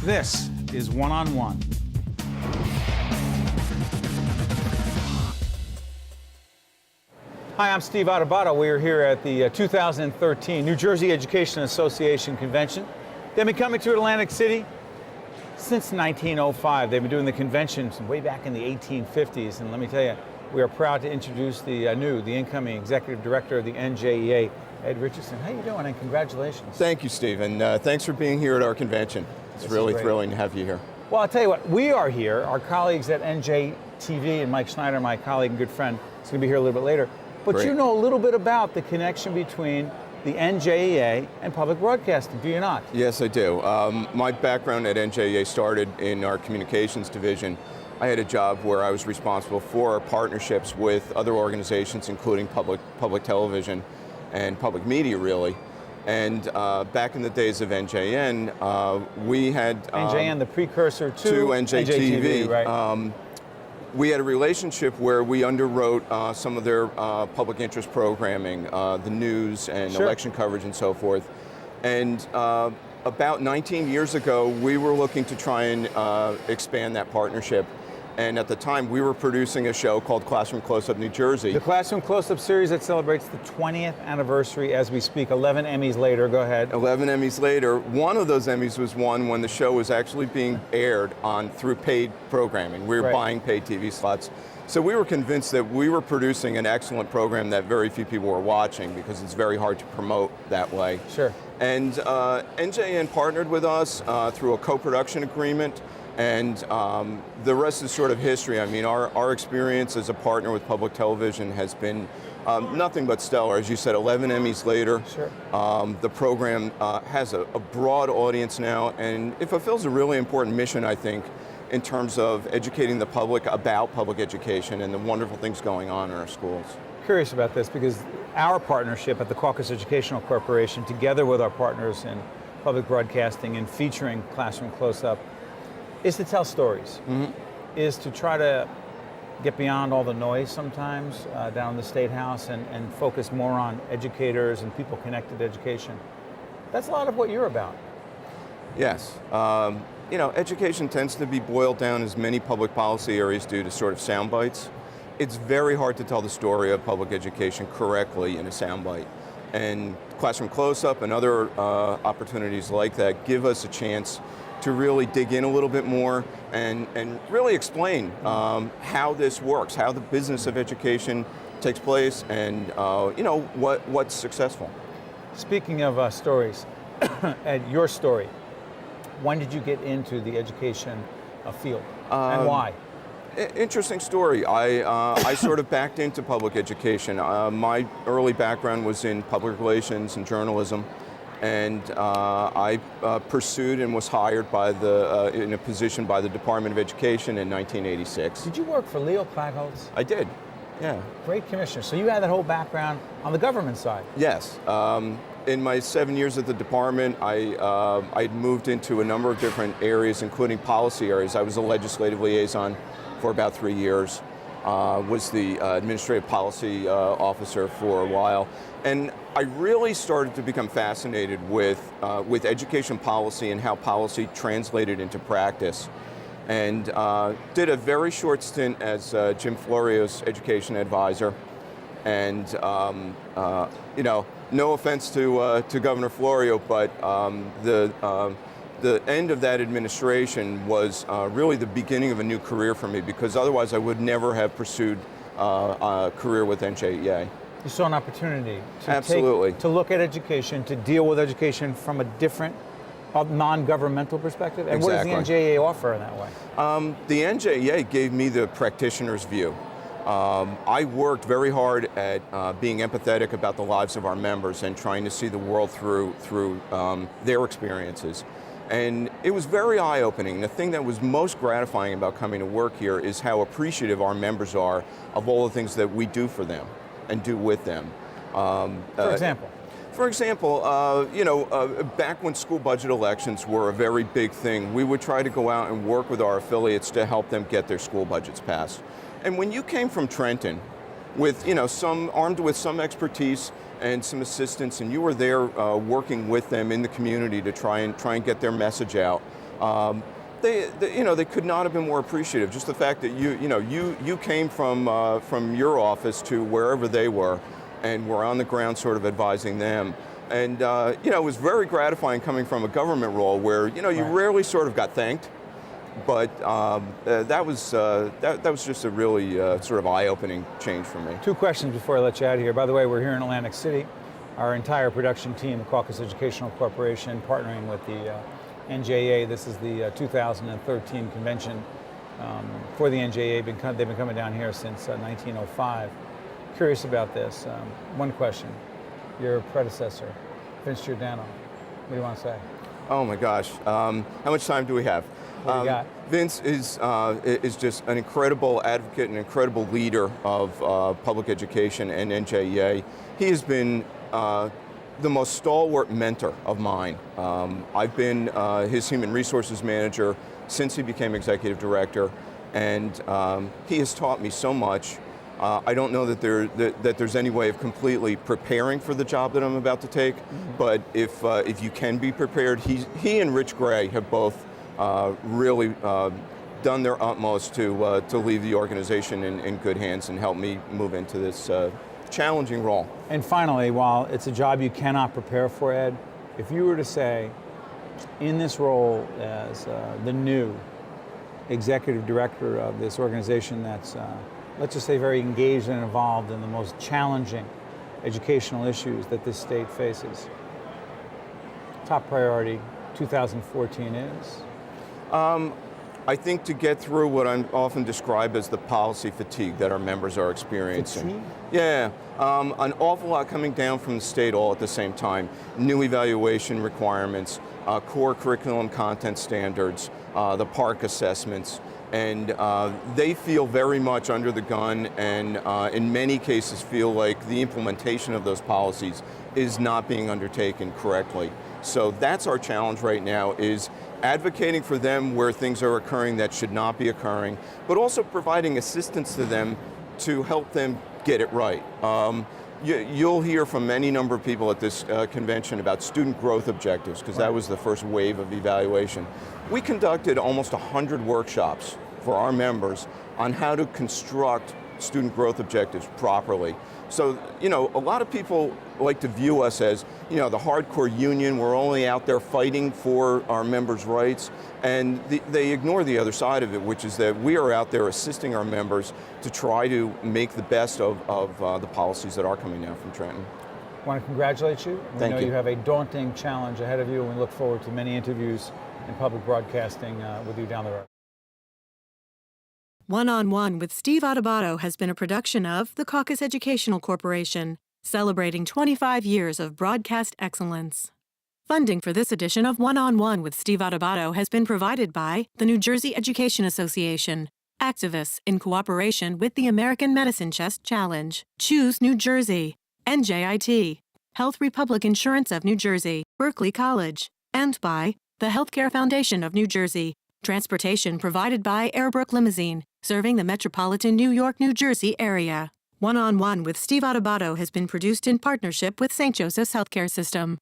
This is One-on-One. Hi, I'm Steve Adubato. We are here at the 2013 New Jersey Education Association Convention. They've been coming to Atlantic City since 1905. They've been doing the conventions way back in the 1850s. And let me tell you, we are proud to introduce the incoming executive director of the NJEA, Ed Richardson. How you doing, and congratulations. Thank you, Steve, and thanks for being here at our convention. It's really thrilling to have you here. Well, I'll tell you what, we are here. Our colleagues at NJTV and Mike Schneider, my colleague and good friend, is going to be here a little bit later. But Great. You know a little bit about the connection between the NJEA and public broadcasting, do you not? Yes, I do. My background at NJEA started in our communications division. I had a job where I was responsible for partnerships with other organizations, including public television and public media, really. And back in the days of NJN, we had... NJN, the precursor to NJTV. Right. We had a relationship where we underwrote some of their public interest programming, the news and election coverage and so forth. And about 19 years ago, we were looking to try and expand that partnership. And at the time, we were producing a show called Classroom Close-Up New Jersey. The Classroom Close-Up series that celebrates the 20th anniversary as we speak. 11 Emmys later, go ahead. 11 Emmys later. One of those Emmys was won when the show was actually being aired through paid programming. We were buying paid TV slots. So we were convinced that we were producing an excellent program that very few people were watching because it's very hard to promote that way. Sure. And NJN partnered with us through a co-production agreement. And the rest is sort of history. I mean, our experience as a partner with public television has been nothing but stellar. As you said, 11 Emmys later. Sure. The program has a broad audience now, and it fulfills a really important mission, I think, in terms of educating the public about public education and the wonderful things going on in our schools. Curious about this because our partnership at the Caucus Educational Corporation, together with our partners in public broadcasting and featuring Classroom Close-Up, is to tell stories, is to try to get beyond all the noise sometimes down in the State House and focus more on educators and people connected to education. That's a lot of what you're about. Yes. You know, education tends to be boiled down, as many public policy areas do, to sort of sound bites. It's very hard to tell the story of public education correctly in a soundbite. And Classroom Close-Up and other opportunities like that give us a chance to really dig in a little bit more and really explain how this works, how the business of education takes place, and you know, what's successful. Speaking of stories, Ed, your story, when did you get into the education field and why? Interesting story. I sort of backed into public education. My early background was in public relations and journalism. And I pursued and was hired by in a position by the Department of Education in 1986. Did you work for Leo Klagholz? I did, yeah. Great commissioner. So you had that whole background on the government side? Yes. In my 7 years at the department, I'd moved into a number of different areas, including policy areas. I was a legislative liaison for about 3 years. Was the administrative policy officer for a while. And I really started to become fascinated with education policy and how policy translated into practice. And did a very short stint as Jim Florio's education advisor. And you know, no offense to Governor Florio, but the end of that administration was really the beginning of a new career for me, because otherwise I would never have pursued a career with NJEA. You saw an opportunity to look at education, to deal with education from a different non-governmental perspective? And Exactly. What does the NJEA offer in that way? The NJEA gave me the practitioner's view. I worked very hard at being empathetic about the lives of our members and trying to see the world through their experiences. And it was very eye-opening. The thing that was most gratifying about coming to work here is how appreciative our members are of all the things that we do for them and do with them. For example? For example, you know, back when school budget elections were a very big thing, we would try to go out and work with our affiliates to help them get their school budgets passed. And when you came from Trenton, with, you know, armed with some expertise and some assistance, and you were there working with them in the community to try and get their message out, They could not have been more appreciative. Just the fact that you came from your office to wherever they were, and were on the ground sort of advising them. And it was very gratifying coming from a government role where you rarely sort of got thanked. But that was just a really sort of eye-opening change for me. 2 questions before I let you out of here. By the way, we're here in Atlantic City. Our entire production team, the Caucus Educational Corporation, partnering with the NJEA. This is the 2013 convention for the NJEA. They've been coming down here since 1905. Curious about this. One question. Your predecessor, Vince Giordano. What do you want to say? Oh my gosh. How much time do we have? What do you got? Vince is just an incredible advocate, an incredible leader of public education and NJEA. He has been the most stalwart mentor of mine. I've been his human resources manager since he became executive director, and he has taught me so much. I don't know that there's any way of completely preparing for the job that I'm about to take, but if you can be prepared, he and Rich Gray have both really done their utmost to leave the organization in good hands and help me move into this challenging role. And finally, while it's a job you cannot prepare for, Ed, if you were to say, in this role as the new executive director of this organization that's, let's just say, very engaged and involved in the most challenging educational issues that this state faces, top priority 2014 is? I think to get through what I often describe as the policy fatigue that our members are experiencing. Fatigue? Yeah, an awful lot coming down from the state all at the same time. New evaluation requirements, core curriculum content standards, the PARC assessments, and they feel very much under the gun, and in many cases feel like the implementation of those policies is not being undertaken correctly. So that's our challenge right now, is advocating for them where things are occurring that should not be occurring, but also providing assistance to them to help them get it right. You'll hear from any number of people at this convention about student growth objectives, because that was the first wave of evaluation. We conducted almost 100 workshops for our members on how to construct student growth objectives properly. So, a lot of people like to view us as, the hardcore union. We're only out there fighting for our members' rights, and they ignore the other side of it, which is that we are out there assisting our members to try to make the best of the policies that are coming down from Trenton. I want to congratulate you. We Thank know you. you have a daunting challenge ahead of you, and we look forward to many interviews in public broadcasting with you down the road. One-on-One with Steve Adubato has been a production of the Caucus Educational Corporation, celebrating 25 years of broadcast excellence. Funding for this edition of One-on-One with Steve Adubato has been provided by the New Jersey Education Association, activists in cooperation with the American Medicine Chest Challenge, Choose New Jersey, NJIT, Health Republic Insurance of New Jersey, Berkeley College, and by the Healthcare Foundation of New Jersey. Transportation provided by Airbrook Limousine, serving the metropolitan New York, New Jersey area. One-on-One with Steve Adubato has been produced in partnership with St. Joseph's Healthcare System.